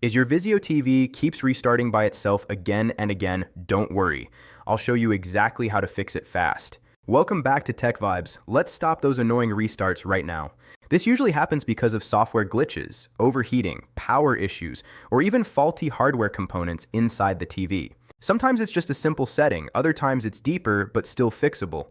Is your Vizio TV keeps restarting by itself again and again? Don't worry. I'll show you exactly how to fix it fast. Welcome back to Tech Vibes. Let's stop those annoying restarts right now. This usually happens because of software glitches, overheating, power issues, or even faulty hardware components inside the TV. Sometimes it's just a simple setting, other times it's deeper but still fixable.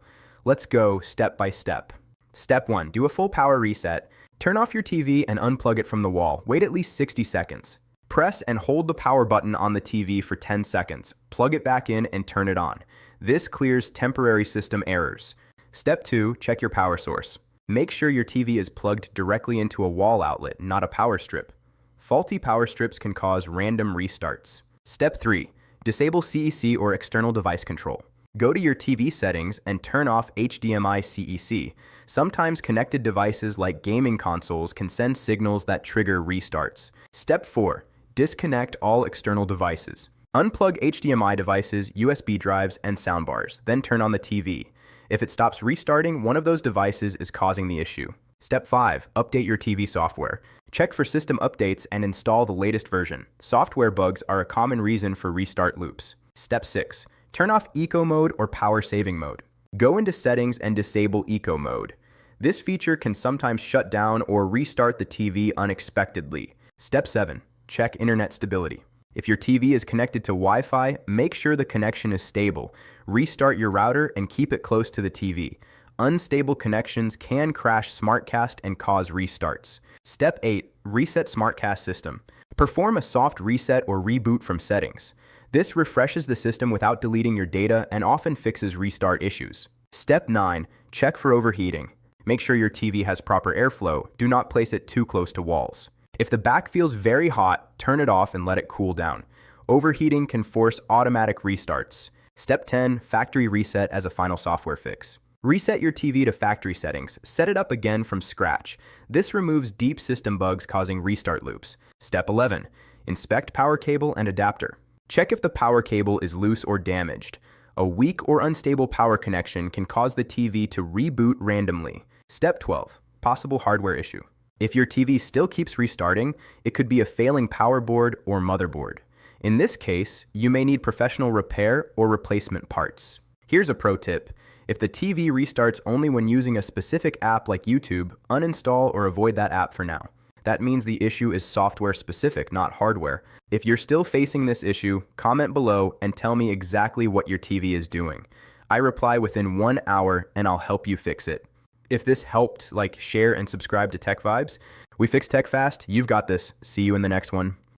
Let's go step by step. Step 1. Do a full power reset. Turn off your TV and unplug it from the wall. Wait at least 60 seconds. Press and hold the power button on the TV for 10 seconds. Plug it back in and turn it on. This clears temporary system errors. Step 2. Check your power source. Make sure your TV is plugged directly into a wall outlet, not a power strip. Faulty power strips can cause random restarts. Step 3. Disable CEC or external device control. Go to your TV settings and turn off HDMI CEC. Sometimes connected devices like gaming consoles can send signals that trigger restarts. Step 4. Disconnect all external devices. Unplug HDMI devices, USB drives, and soundbars, then turn on the TV. If it stops restarting, one of those devices is causing the issue. Step 5. Update your TV software. Check for system updates and install the latest version. Software bugs are a common reason for restart loops. Step 6. Turn off Eco Mode or Power Saving Mode. Go into Settings and disable Eco Mode. This feature can sometimes shut down or restart the TV unexpectedly. Step 7. Check internet stability. If your TV is connected to Wi-Fi, make sure the connection is stable. Restart your router and keep it close to the TV. Unstable connections can crash SmartCast and cause restarts. Step 8. Reset SmartCast system. Perform a soft reset or reboot from settings. This refreshes the system without deleting your data and often fixes restart issues. Step 9. Check for overheating. Make sure your TV has proper airflow. Do not place it too close to walls. If the back feels very hot, turn it off and let it cool down. Overheating can force automatic restarts. Step 10. Factory reset as a final software fix. Reset your TV to factory settings. Set it up again from scratch. This removes deep system bugs causing restart loops. Step 11. Inspect power cable and adapter. Check if the power cable is loose or damaged. A weak or unstable power connection can cause the TV to reboot randomly. Step 12. Possible hardware issue. If your TV still keeps restarting, it could be a failing power board or motherboard. In this case, you may need professional repair or replacement parts. Here's a pro tip. If the TV restarts only when using a specific app like YouTube, uninstall or avoid that app for now. That means the issue is software specific, not hardware. If you're still facing this issue, comment below and tell me exactly what your TV is doing. I reply within 1 hour and I'll help you fix it. If this helped, share and subscribe to Tech Vibes. We fix tech fast. You've got this. See you in the next one.